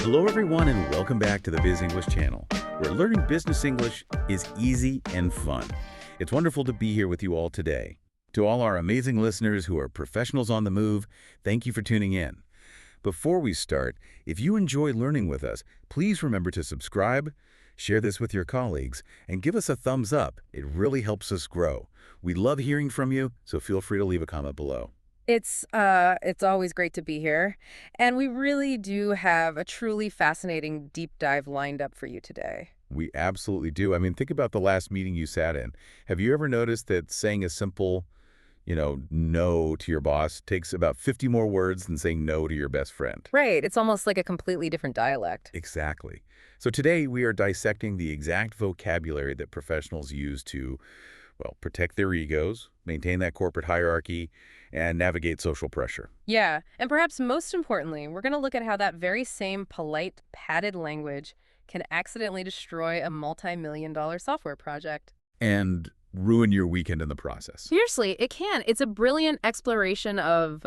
Hello everyone and welcome back to the Biz English Channel, where learning business English is easy and fun. It's wonderful to be here with you all today. To all our amazing listeners who are professionals on the move, thank you for tuning in. Before we start, if you enjoy learning with us, please remember to subscribe, share this with your colleagues, and give us a thumbs up. It really helps us grow. We love hearing from you, so feel free to leave a comment below. It's always great to be here, and we really do have a truly fascinating deep dive lined up for you today. We absolutely do. I mean, think about the last meeting you sat in. Have you ever noticed that saying a simple, no to your boss takes about 50 more words than saying no to your best friend? Right, it's almost like a completely different dialect. Exactly. So today we are dissecting the exact vocabulary that professionals use to, well, protect their egos, maintain that corporate hierarchy, and navigate social pressure. Yeah, and perhaps most importantly, we're going to look at how that very same polite, padded language can accidentally destroy a multi-million-dollar software project. And ruin your weekend in the process. Seriously, it can. It's a brilliant exploration of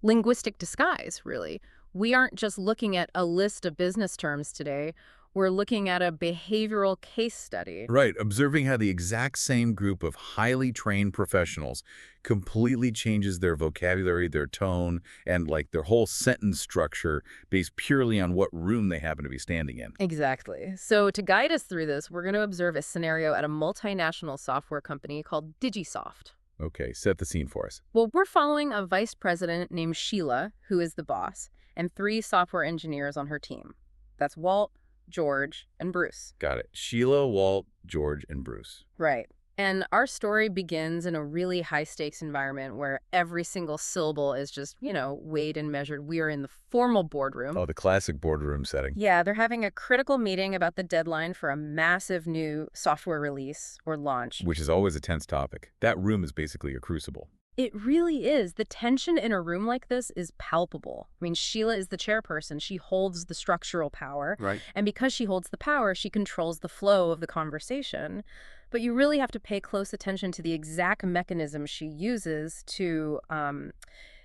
linguistic disguise, really. We aren't just looking at a list of business terms today. We're looking at a behavioral case study. Right, observing how the exact same group of highly trained professionals completely changes their vocabulary, their tone, and their whole sentence structure based purely on what room they happen to be standing in. Exactly. So to guide us through this, we're going to observe a scenario at a multinational software company called DigiSoft. Okay, set the scene for us. Well, we're following a vice president named Sheila, who is the boss, and 3 software engineers on her team. That's Walt, George, and Bruce. Got it. Sheila, Walt, George, and Bruce. Right. And our story begins in a really high-stakes environment where every single syllable is just, weighed and measured. We are in the formal boardroom. Oh, the classic boardroom setting. Yeah, they're having a critical meeting about the deadline for a massive new software release or launch. Which is always a tense topic. That room is basically a crucible. It really is. The tension in a room like this is palpable. I mean, Sheila is the chairperson. She holds the structural power. Right. And because she holds the power, she controls the flow of the conversation. But you really have to pay close attention to the exact mechanism she uses to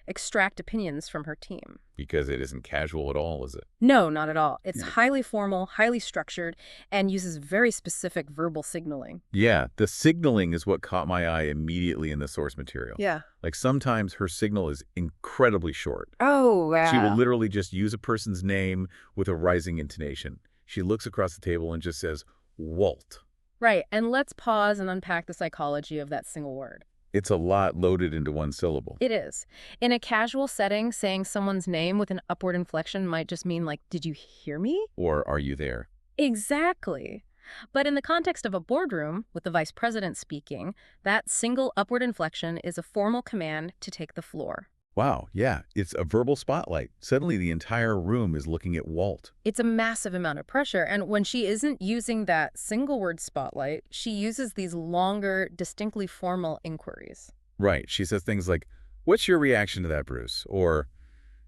extract opinions from her team. Because it isn't casual at all, is it? No, not at all. It's highly formal, highly structured, and uses very specific verbal signaling. Yeah, the signaling is what caught my eye immediately in the source material. Yeah. Sometimes her signal is incredibly short. Oh, wow. She will literally just use a person's name with a rising intonation. She looks across the table and just says, Walt. Right, and let's pause and unpack the psychology of that single word. It's a lot loaded into one syllable. It is. In a casual setting, saying someone's name with an upward inflection might just mean did you hear me? Or are you there? Exactly. But in the context of a boardroom, with the vice president speaking, that single upward inflection is a formal command to take the floor. Wow, yeah, it's a verbal spotlight. Suddenly the entire room is looking at Walt. It's a massive amount of pressure, and when she isn't using that single word spotlight, she uses these longer, distinctly formal inquiries. Right, she says things like, what's your reaction to that, Bruce? Or,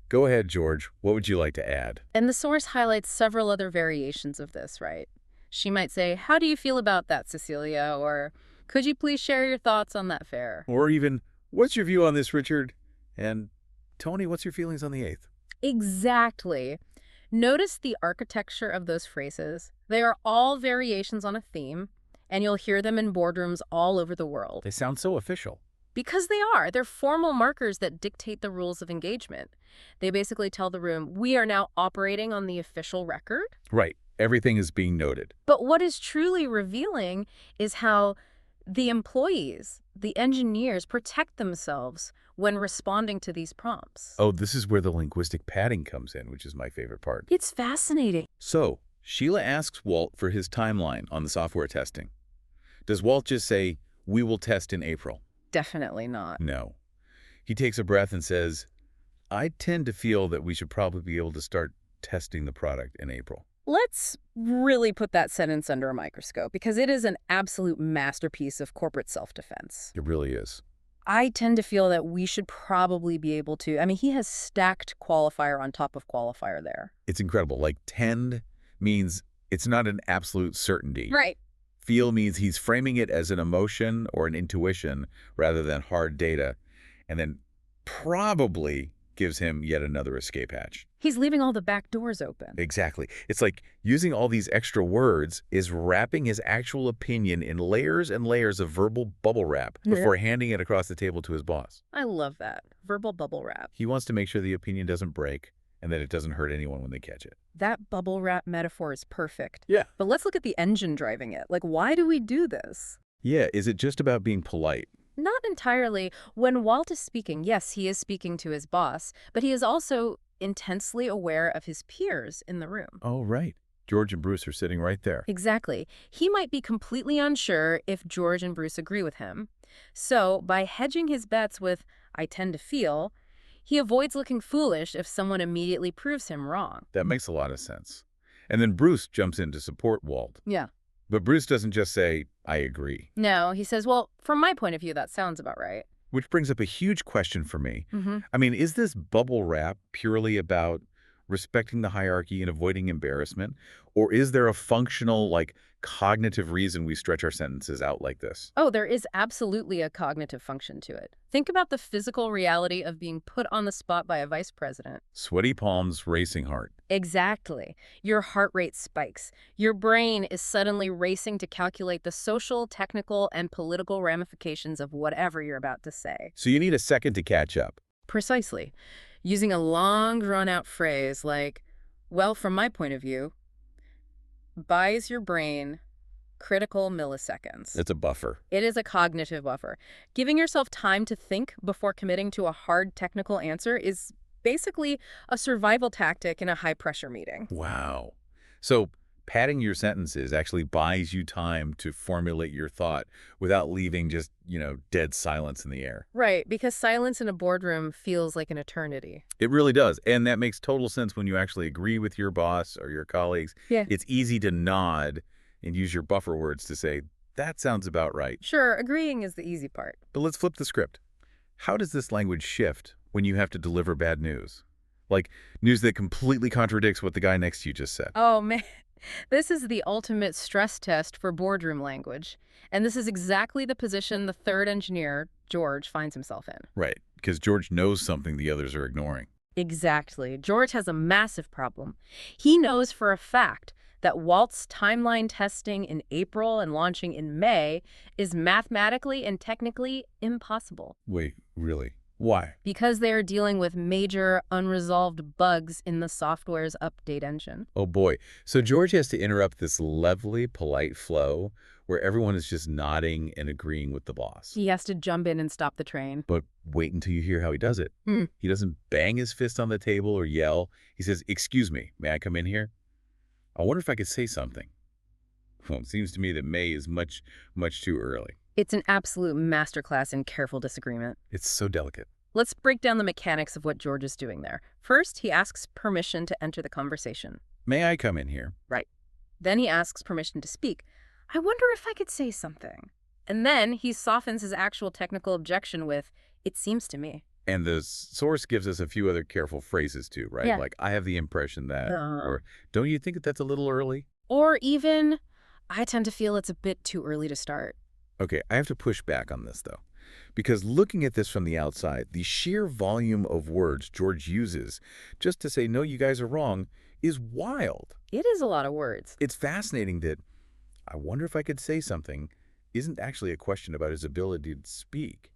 go ahead, George, what would you like to add? And the source highlights several other variations of this, right? She might say, how do you feel about that, Cecilia? Or, could you please share your thoughts on that fare? Or even, what's your view on this, Richard? And, Tony, what's your feelings on the 8th? Exactly. Notice the architecture of those phrases. They are all variations on a theme, and you'll hear them in boardrooms all over the world. They sound so official. Because they are. They're formal markers that dictate the rules of engagement. They basically tell the room, we are now operating on the official record. Right. Everything is being noted. But what is truly revealing is how the employees, the engineers, protect themselves when responding to these prompts. Oh, this is where the linguistic padding comes in, which is my favorite part. It's fascinating. So, Sheila asks Walt for his timeline on the software testing. Does Walt just say, we will test in April? Definitely not. No. He takes a breath and says, I tend to feel that we should probably be able to start testing the product in April. Let's really put that sentence under a microscope, because it is an absolute masterpiece of corporate self-defense. It really is. I tend to feel that we should probably be able to, he has stacked qualifier on top of qualifier there. It's incredible. Tend means it's not an absolute certainty. Right. Feel means he's framing it as an emotion or an intuition rather than hard data. And then probably gives him yet another escape hatch. He's leaving all the back doors open. Exactly. It's like using all these extra words is wrapping his actual opinion in layers and layers of verbal bubble wrap before handing it across the table to his boss. I love that. Verbal bubble wrap. He wants to make sure the opinion doesn't break and that it doesn't hurt anyone when they catch it. That bubble wrap metaphor is perfect. Yeah. But let's look at the engine driving it. Like, why do we do this? Yeah, is it just about being polite? Not entirely. When Walt is speaking, yes, he is speaking to his boss, but he is also intensely aware of his peers in the room. Oh, right. George and Bruce are sitting right there. Exactly. He might be completely unsure if George and Bruce agree with him. So, by hedging his bets with, "I tend to feel," he avoids looking foolish if someone immediately proves him wrong. That makes a lot of sense. And then Bruce jumps in to support Walt. Yeah. But Bruce doesn't just say, "I agree." No, he says, well, from my point of view, that sounds about right. Which brings up a huge question for me. I mean, is this bubble wrap purely about respecting the hierarchy and avoiding embarrassment? Or is there a functional, like, cognitive reason we stretch our sentences out like this? Oh, there is absolutely a cognitive function to it. Think about the physical reality of being put on the spot by a vice president. Sweaty palms, racing heart. Exactly. Your heart rate spikes. Your brain is suddenly racing to calculate the social, technical, and political ramifications of whatever you're about to say. So you need a second to catch up. Precisely. Using a long, drawn-out phrase like, well, from my point of view, buys your brain critical milliseconds. It's a buffer. It is a cognitive buffer. Giving yourself time to think before committing to a hard technical answer is basically a survival tactic in a high-pressure meeting. Wow. So padding your sentences actually buys you time to formulate your thought without leaving just, dead silence in the air. Right, because silence in a boardroom feels like an eternity. It really does. And that makes total sense when you actually agree with your boss or your colleagues. Yeah. It's easy to nod and use your buffer words to say, that sounds about right. Sure, agreeing is the easy part. But let's flip the script. How does this language shift when you have to deliver bad news? Like news that completely contradicts what the guy next to you just said. Oh, man. This is the ultimate stress test for boardroom language. And this is exactly the position the third engineer, George, finds himself in. Right, because George knows something the others are ignoring. Exactly. George has a massive problem. He knows for a fact that Walt's timeline testing in April and launching in May is mathematically and technically impossible. Wait, really? Why? Because they are dealing with major unresolved bugs in the software's update engine. Oh boy. So George has to interrupt this lovely, polite flow where everyone is just nodding and agreeing with the boss. He has to jump in and stop the train. But wait until you hear how he does it. He doesn't bang his fist on the table or yell. He says, "Excuse me, may I come in here? I wonder if I could say something." Well, it seems to me that May is much, much too early. It's an absolute masterclass in careful disagreement. It's so delicate. Let's break down the mechanics of what George is doing there. First, he asks permission to enter the conversation. May I come in here? Right. Then he asks permission to speak. I wonder if I could say something. And then he softens his actual technical objection with, "It seems to me." And the source gives us a few other careful phrases too, right? Yeah. Like, I have the impression that, or don't you think that that's a little early? Or even, I tend to feel it's a bit too early to start. Okay, I have to push back on this though, because looking at this from the outside, the sheer volume of words George uses just to say, no, you guys are wrong, is wild. It is a lot of words. It's fascinating that I wonder if I could say something isn't actually a question about his ability to speak.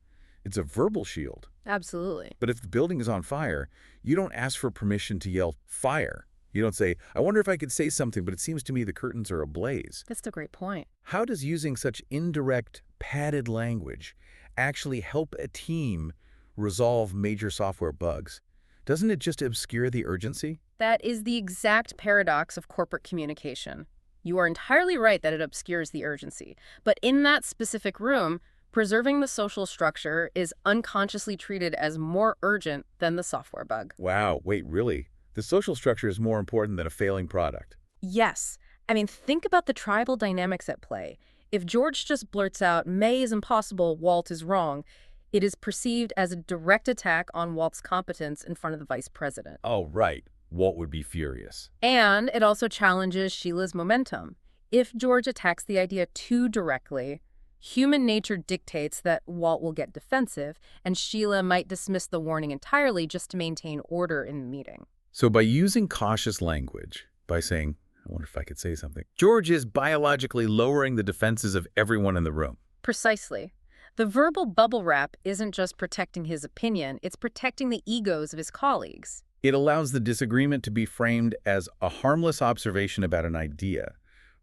It's a verbal shield. Absolutely. But if the building is on fire, you don't ask for permission to yell fire. You don't say, I wonder if I could say something, but it seems to me the curtains are ablaze. That's a great point. How does using such indirect, padded language actually help a team resolve major software bugs? Doesn't it just obscure the urgency? That is the exact paradox of corporate communication. You are entirely right that it obscures the urgency. But in that specific room, preserving the social structure is unconsciously treated as more urgent than the software bug. Wow, wait, really? The social structure is more important than a failing product. Yes. I mean, think about the tribal dynamics at play. If George just blurts out, May is impossible, Walt is wrong, it is perceived as a direct attack on Walt's competence in front of the vice president. Oh, right. Walt would be furious. And it also challenges Sheila's momentum. If George attacks the idea too directly, Human nature dictates that Walt will get defensive, and Sheila might dismiss the warning entirely just to maintain order in the meeting. So by using cautious language, by saying, I wonder if I could say something, George is biologically lowering the defenses of everyone in the room. Precisely. The verbal bubble wrap isn't just protecting his opinion, it's protecting the egos of his colleagues. It allows the disagreement to be framed as a harmless observation about an idea,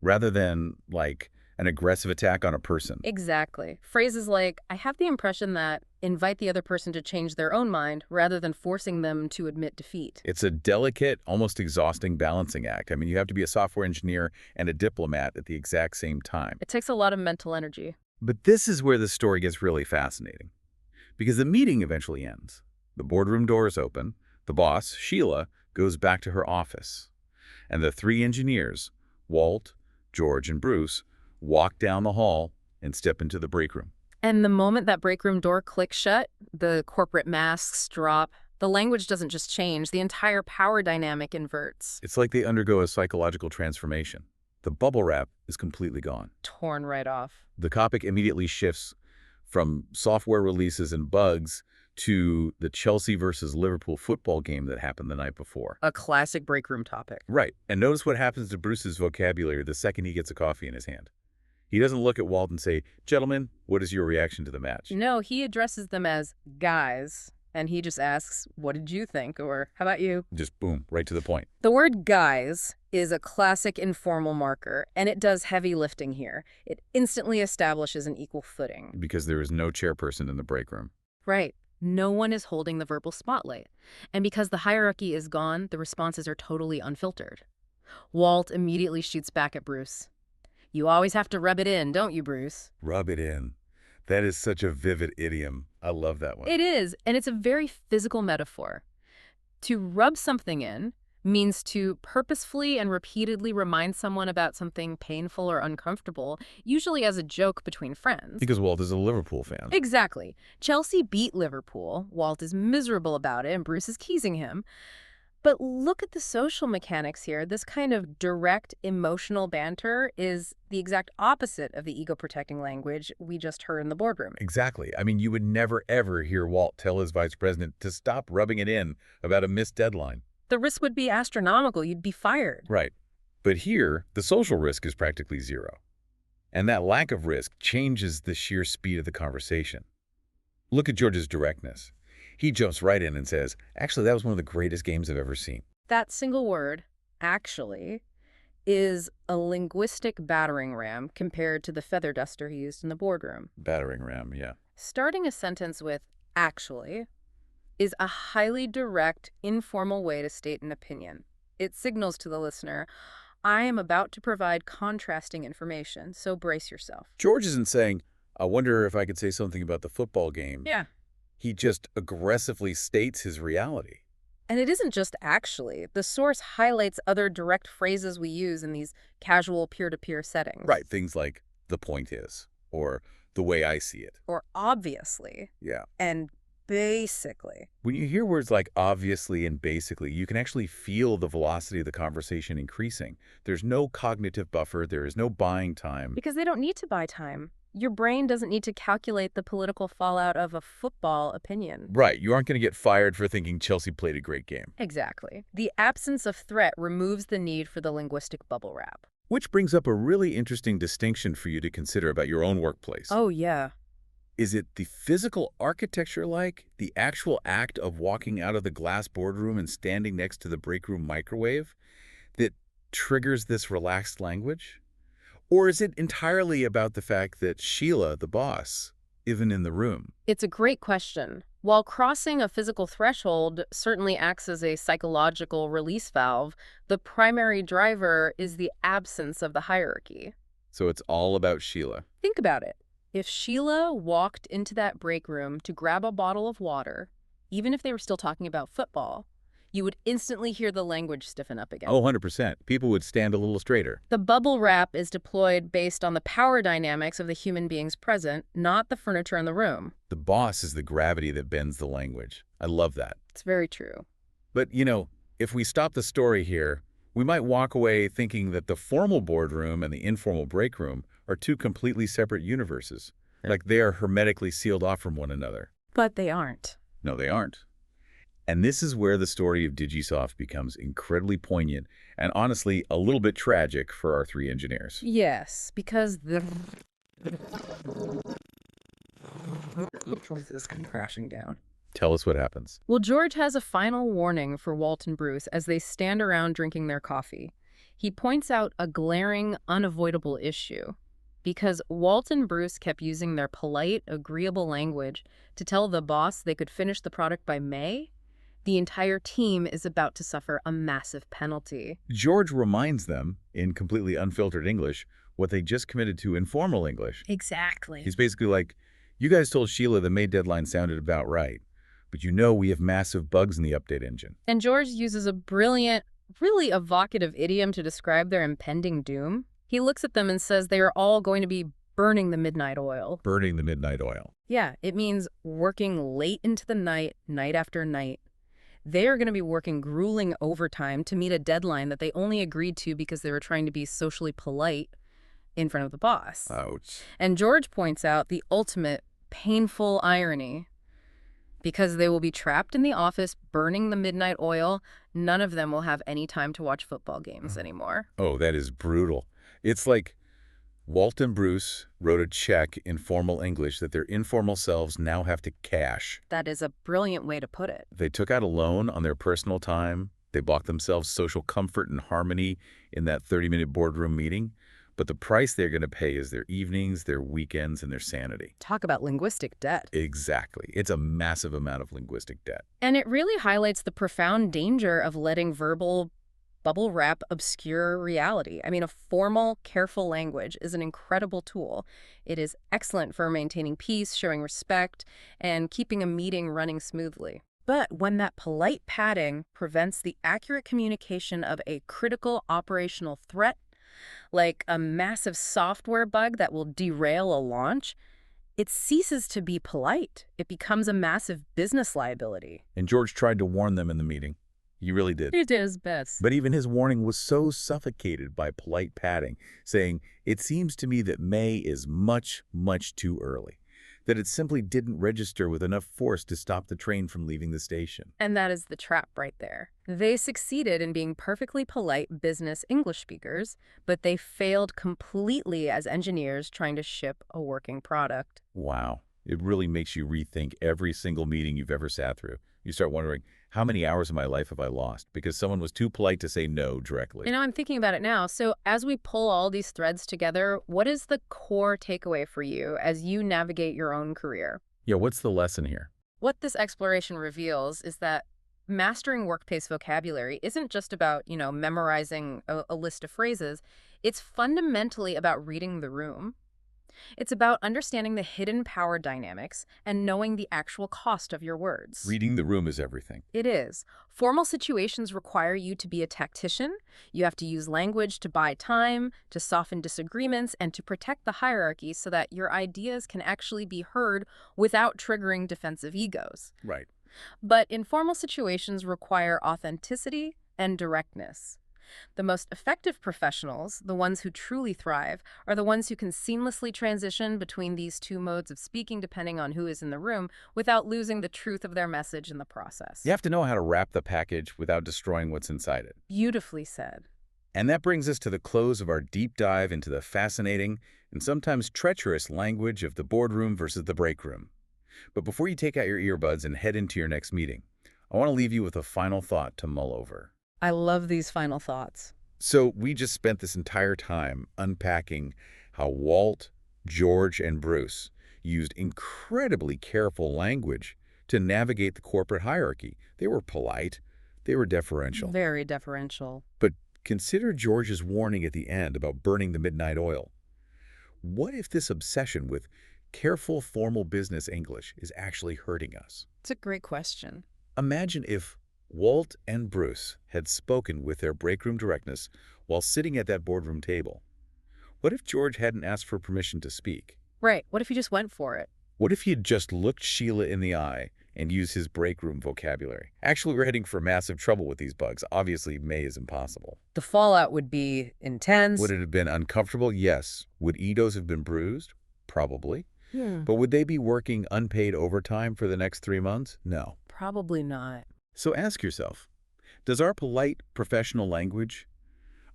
rather than, like, an aggressive attack on a person. Exactly. Phrases like, I have the impression that, invite the other person to change their own mind rather than forcing them to admit defeat. It's a delicate, almost exhausting balancing act. I mean, you have to be a software engineer and a diplomat at the exact same time. It takes a lot of mental energy. But this is where the story gets really fascinating. Because the meeting eventually ends. The boardroom doors open. The boss, Sheila, goes back to her office. And the three engineers, Walt, George, and Bruce, walk down the hall and step into the break room. And the moment that break room door clicks shut, the corporate masks drop. The language doesn't just change, the entire power dynamic inverts. It's like they undergo a psychological transformation. The bubble wrap is completely gone. Torn right off. The topic immediately shifts from software releases and bugs to the Chelsea versus Liverpool football game that happened the night before. A classic break room topic. Right. And notice what happens to Bruce's vocabulary the second he gets a coffee in his hand. He doesn't look at Walt and say, gentlemen, what is your reaction to the match? No, he addresses them as guys, and he just asks, what did you think? Or how about you? Just boom, right to the point. The word guys is a classic informal marker, and it does heavy lifting here. It instantly establishes an equal footing. Because there is no chairperson in the break room. Right. No one is holding the verbal spotlight. And because the hierarchy is gone, the responses are totally unfiltered. Walt immediately shoots back at Bruce. You always have to rub it in, don't you, Bruce? Rub it in. That is such a vivid idiom. I love that one. It is, and it's a very physical metaphor. To rub something in means to purposefully and repeatedly remind someone about something painful or uncomfortable, usually as a joke between friends. Because Walt is a Liverpool fan. Exactly. Chelsea beat Liverpool. Walt is miserable about it, and Bruce is teasing him. But look at the social mechanics here. This kind of direct emotional banter is the exact opposite of the ego-protecting language we just heard in the boardroom. Exactly. I mean, you would never, ever hear Walt tell his vice president to stop rubbing it in about a missed deadline. The risk would be astronomical. You'd be fired. Right. But here, the social risk is practically zero. And that lack of risk changes the sheer speed of the conversation. Look at George's directness. He jumps right in and says, actually, that was one of the greatest games I've ever seen. That single word, actually, is a linguistic battering ram compared to the feather duster he used in the boardroom. Battering ram, yeah. Starting a sentence with actually is a highly direct, informal way to state an opinion. It signals to the listener, I am about to provide contrasting information, so brace yourself. George isn't saying, I wonder if I could say something about the football game. Yeah. He just aggressively states his reality. And it isn't just actually. The source highlights other direct phrases we use in these casual peer-to-peer settings. Right, things like, the point is, or the way I see it. Or obviously. Yeah. And basically. When you hear words like obviously and basically, you can actually feel the velocity of the conversation increasing. There's no cognitive buffer. There is no buying time. Because they don't need to buy time. Your brain doesn't need to calculate the political fallout of a football opinion. Right. You aren't going to get fired for thinking Chelsea played a great game. Exactly. The absence of threat removes the need for the linguistic bubble wrap. Which brings up a really interesting distinction for you to consider about your own workplace. Oh, yeah. Is it the physical architecture like the actual act of walking out of the glass boardroom and standing next to the break room microwave that triggers this relaxed language? Or is it entirely about the fact that Sheila, the boss, isn't in the room? It's a great question. While crossing a physical threshold certainly acts as a psychological release valve, the primary driver is the absence of the hierarchy. So it's all about Sheila. Think about it. If Sheila walked into that break room to grab a bottle of water, even if they were still talking about football, you would instantly hear the language stiffen up again. Oh, 100%. People would stand a little straighter. The bubble wrap is deployed based on the power dynamics of the human beings present, not the furniture in the room. The boss is the gravity that bends the language. I love that. It's very true. But, you know, if we stop the story here, we might walk away thinking that the formal boardroom and the informal break room are two completely separate universes. Like they are hermetically sealed off from one another. But they aren't. No, they aren't. And this is where the story of DigiSoft becomes incredibly poignant and honestly a little bit tragic for our three engineers. Yes, because the is crashing down. Tell us what happens. Well, George has a final warning for Walt and Bruce as they stand around drinking their coffee. He points out a glaring, unavoidable issue. Because Walt and Bruce kept using their polite, agreeable language to tell the boss they could finish the product by May, the entire team is about to suffer a massive penalty. George reminds them, in completely unfiltered English, what they just committed to in formal English. Exactly. He's basically like, you guys told Sheila the May deadline sounded about right, but you know we have massive bugs in the update engine. And George uses a brilliant, really evocative idiom to describe their impending doom. He looks at them and says they are all going to be burning the midnight oil. Burning the midnight oil. Yeah, it means working late into the night, night after night. They are going to be working grueling overtime to meet a deadline that they only agreed to because they were trying to be socially polite in front of the boss. Ouch. And George points out the ultimate painful irony. Because they will be trapped in the office burning the midnight oil, none of them will have any time to watch football games anymore. Oh, that is brutal. It's like Walt and Bruce wrote a check in formal English that their informal selves now have to cash. That is a brilliant way to put it. They took out a loan on their personal time. They bought themselves social comfort and harmony in that 30-minute boardroom meeting. But the price they're going to pay is their evenings, their weekends, and their sanity. Talk about linguistic debt. Exactly. It's a massive amount of linguistic debt. And it really highlights the profound danger of letting verbal bubble wrap obscure reality. I mean, a formal, careful language is an incredible tool. It is excellent for maintaining peace, showing respect, and keeping a meeting running smoothly. But when that polite padding prevents the accurate communication of a critical operational threat, like a massive software bug that will derail a launch, it ceases to be polite. It becomes a massive business liability. And George tried to warn them in the meeting. He really did. He did his best. But even his warning was so suffocated by polite padding, saying, it seems to me that May is much, much too early, that it simply didn't register with enough force to stop the train from leaving the station. And that is the trap right there. They succeeded in being perfectly polite business English speakers, but they failed completely as engineers trying to ship a working product. Wow. It really makes you rethink every single meeting you've ever sat through. You start wondering, how many hours of my life have I lost because someone was too polite to say no directly? You know, I'm thinking about it now. So as we pull all these threads together, what is the core takeaway for you as you navigate your own career? Yeah, what's the lesson here? What this exploration reveals is that mastering workplace vocabulary isn't just about, memorizing a list of phrases. It's fundamentally about reading the room. It's about understanding the hidden power dynamics and knowing the actual cost of your words. Reading the room is everything. It is. Formal situations require you to be a tactician. You have to use language to buy time, to soften disagreements, and to protect the hierarchy so that your ideas can actually be heard without triggering defensive egos. Right. But informal situations require authenticity and directness. The most effective professionals, the ones who truly thrive, are the ones who can seamlessly transition between these two modes of speaking depending on who is in the room without losing the truth of their message in the process. You have to know how to wrap the package without destroying what's inside it. Beautifully said. And that brings us to the close of our deep dive into the fascinating and sometimes treacherous language of the boardroom versus the break room. But before you take out your earbuds and head into your next meeting, I want to leave you with a final thought to mull over. I love these final thoughts. So we just spent this entire time unpacking how Walt, George, and Bruce used incredibly careful language to navigate the corporate hierarchy. They were polite. They were deferential. Very deferential. But consider George's warning at the end about burning the midnight oil. What if this obsession with careful formal business English is actually hurting us? It's a great question. Imagine if Walt and Bruce had spoken with their breakroom directness while sitting at that boardroom table. What if George hadn't asked for permission to speak? Right. What if you just went for it? What if he had just looked Sheila in the eye, and use his break room vocabulary. Actually, we're heading for massive trouble with these bugs. Obviously, May is impossible. The fallout would be intense. Would it have been uncomfortable? Yes. Would egos have been bruised? Probably. But would they be working unpaid overtime for the next 3 months? No. Probably not. So ask yourself, does our polite professional language,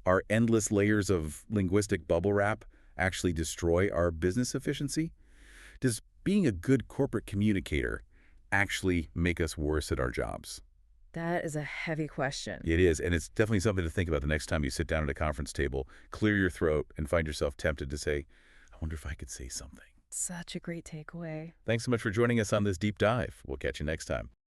our endless layers of linguistic bubble wrap, actually destroy our business efficiency? Does being a good corporate communicator actually make us worse at our jobs? That is a heavy question. It is, and it's definitely something to think about the next time you sit down at a conference table, clear your throat, and find yourself tempted to say, I wonder if I could say something. Such a great takeaway. Thanks so much for joining us on this deep dive. We'll catch you next time.